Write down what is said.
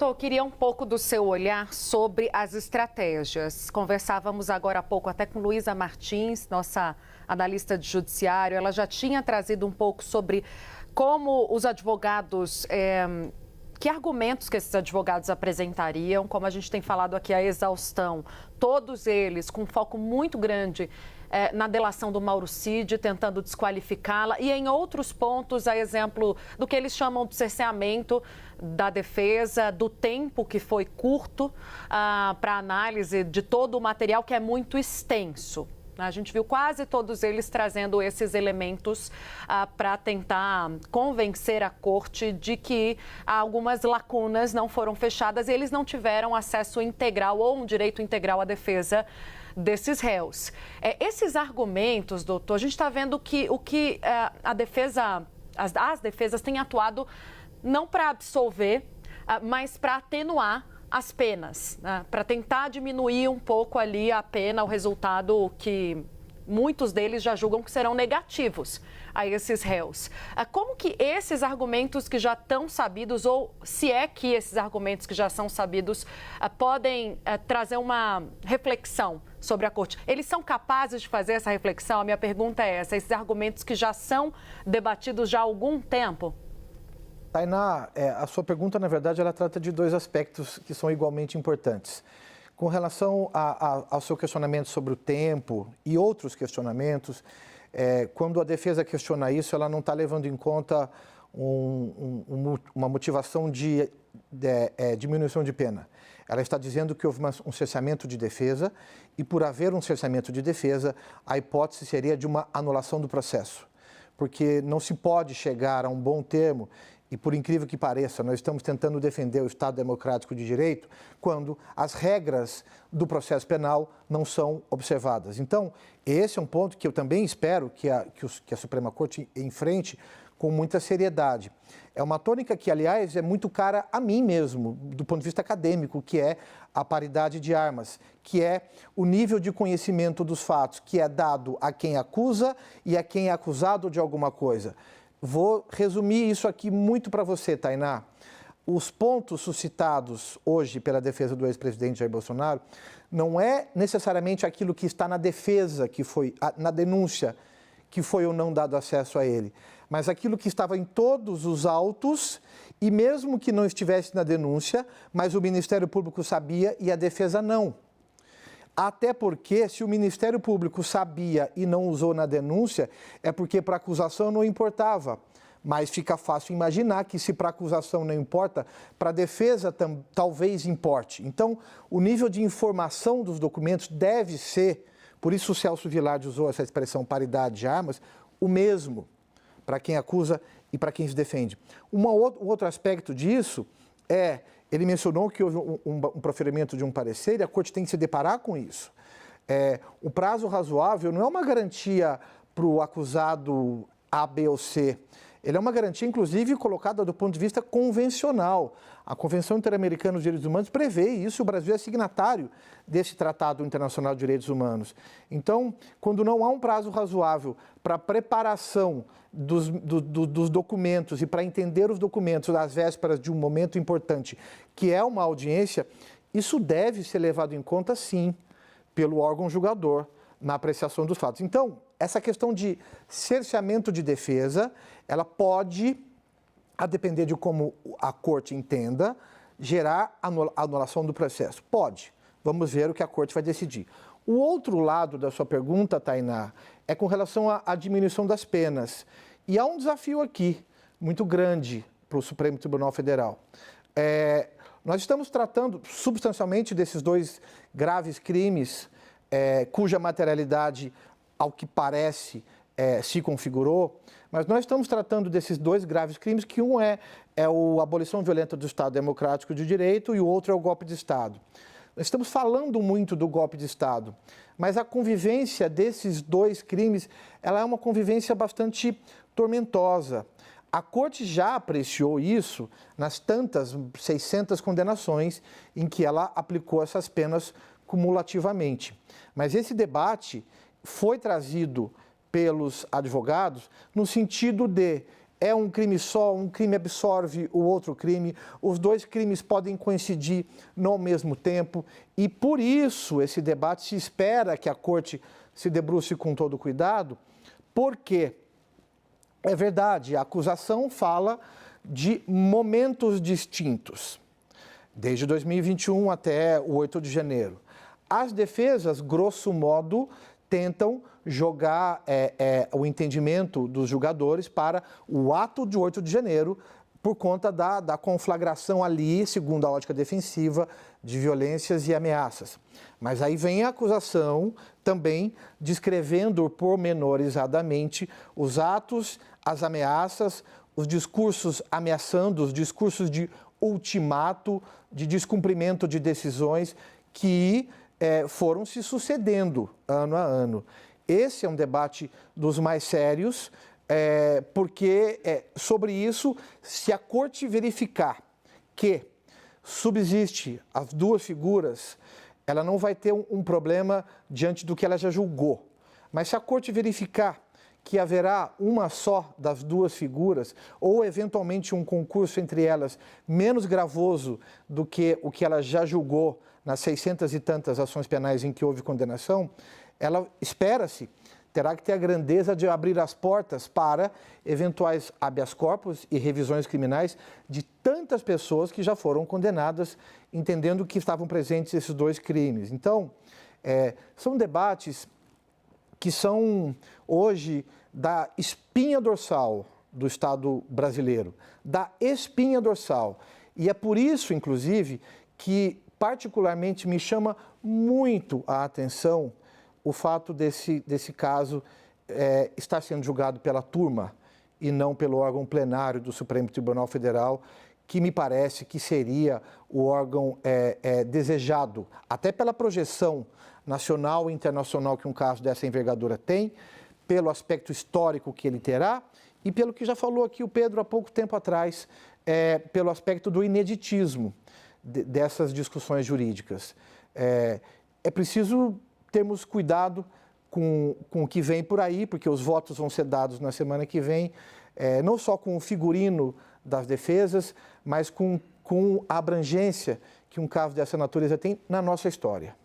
Eu queria um pouco do seu olhar sobre as estratégias. Conversávamos agora há pouco até com Luísa Martins, nossa analista de judiciário. Ela já tinha trazido um pouco sobre como os advogados, que argumentos que esses advogados apresentariam, como a gente tem falado aqui, a exaustão. Todos eles com um foco muito grande na delação do Mauro Cid, tentando desqualificá-la, e em outros pontos, a exemplo do que eles chamam de cerceamento da defesa, do tempo que foi curto para análise de todo o material, que é muito extenso. A gente viu quase todos eles trazendo esses elementos para tentar convencer a corte de que algumas lacunas não foram fechadas e eles não tiveram acesso integral ou um direito integral à defesa desses réus. Esses argumentos, doutor, a gente está vendo que a defesa, as defesas têm atuado não para absolver, mas para atenuar as penas, né? Para tentar diminuir um pouco ali a pena, o resultado que muitos deles já julgam que serão negativos a esses réus. Como que esses argumentos que já estão sabidos, ou se é que esses argumentos que já são sabidos, podem trazer uma reflexão sobre a corte? Eles são capazes de fazer essa reflexão? A minha pergunta é essa, esses argumentos que já são debatidos já há algum tempo? Tainá, a sua pergunta, na verdade, ela trata de dois aspectos que são igualmente importantes. Com relação ao seu questionamento sobre o tempo e outros questionamentos, quando a defesa questiona isso, ela não está levando em conta uma motivação de diminuição de pena. Ela está dizendo que houve um cessamento de defesa e, por haver um cessamento de defesa, a hipótese seria de uma anulação do processo. Porque não se pode chegar a um bom termo. E, por incrível que pareça, nós estamos tentando defender o Estado Democrático de Direito quando as regras do processo penal não são observadas. Então, esse é um ponto que eu também espero que a Suprema Corte enfrente com muita seriedade. É uma tônica que, aliás, é muito cara a mim mesmo, do ponto de vista acadêmico, que é a paridade de armas, que é o nível de conhecimento dos fatos, que é dado a quem acusa e a quem é acusado de alguma coisa. Vou resumir isso aqui muito para você, Tainá. Os pontos suscitados hoje pela defesa do ex-presidente Jair Bolsonaro não é necessariamente aquilo que está na defesa, que foi na denúncia, que foi ou não dado acesso a ele, mas aquilo que estava em todos os autos e mesmo que não estivesse na denúncia, mas o Ministério Público sabia e a defesa não. Até porque, se o Ministério Público sabia e não usou na denúncia, é porque para a acusação não importava. Mas fica fácil imaginar que se para a acusação não importa, para a defesa talvez importe. Então, o nível de informação dos documentos deve ser, por isso o Celso Vilardi usou essa expressão paridade de armas, o mesmo para quem acusa e para quem se defende. Um outro aspecto disso ele mencionou que houve um proferimento de um parecer e a corte tem que se deparar com isso. O prazo razoável não é uma garantia para o acusado A, B ou C. Ele é uma garantia, inclusive, colocada do ponto de vista convencional. A Convenção Interamericana dos Direitos Humanos prevê isso, o Brasil é signatário desse Tratado Internacional de Direitos Humanos. Então, quando não há um prazo razoável para a preparação dos documentos e para entender os documentos às vésperas de um momento importante, que é uma audiência, isso deve ser levado em conta, sim, pelo órgão julgador na apreciação dos fatos. Então, essa questão de cerceamento de defesa, ela pode, a depender de como a corte entenda, gerar anulação do processo. Pode. Vamos ver o que a corte vai decidir. O outro lado da sua pergunta, Tainá, é com relação à diminuição das penas. E há um desafio aqui, muito grande, para o Supremo Tribunal Federal. Nós estamos tratando substancialmente desses dois graves crimes, cuja materialidade, ao que parece, se configurou, mas nós estamos tratando desses dois graves crimes, que um é a abolição violenta do Estado Democrático de Direito e o outro é o golpe de Estado. Nós estamos falando muito do golpe de Estado, mas a convivência desses dois crimes, ela é uma convivência bastante tormentosa. A corte já apreciou isso nas tantas 600 condenações em que ela aplicou essas penas cumulativamente. Mas esse debate foi trazido pelos advogados no sentido de É um crime só, um crime absorve o outro crime, os dois crimes podem coincidir no mesmo tempo e por isso esse debate se espera que a Corte se debruce com todo cuidado, porque é verdade, a acusação fala de momentos distintos, desde 2021 até o 8 de janeiro. As defesas, grosso modo, tentam jogar o entendimento dos julgadores para o ato de 8 de janeiro por conta da conflagração ali, segundo a ótica defensiva, de violências e ameaças. Mas aí vem a acusação também descrevendo pormenorizadamente os atos, as ameaças, os discursos ameaçando, os discursos de ultimato, de descumprimento de decisões que foram se sucedendo ano a ano. Esse é um debate dos mais sérios, porque sobre isso, se a Corte verificar que subsiste as duas figuras, ela não vai ter um problema diante do que ela já julgou. Mas se a Corte verificar que haverá uma só das duas figuras, ou eventualmente um concurso entre elas menos gravoso do que o que ela já julgou nas 600 e tantas ações penais em que houve condenação, ela, espera-se, terá que ter a grandeza de abrir as portas para eventuais habeas corpus e revisões criminais de tantas pessoas que já foram condenadas, entendendo que estavam presentes esses dois crimes. Então, são debates que são, hoje, da espinha dorsal do Estado brasileiro, da espinha dorsal. E é por isso, inclusive, que particularmente me chama muito a atenção o fato desse caso estar sendo julgado pela turma e não pelo órgão plenário do Supremo Tribunal Federal, que me parece que seria o órgão desejado, até pela projeção nacional e internacional que um caso dessa envergadura tem, pelo aspecto histórico que ele terá e pelo que já falou aqui o Pedro há pouco tempo atrás, pelo aspecto do ineditismo dessas discussões jurídicas. É preciso termos cuidado com o que vem por aí, porque os votos vão ser dados na semana que vem, não só com o figurino das defesas, mas com a abrangência que um caso dessa natureza tem na nossa história.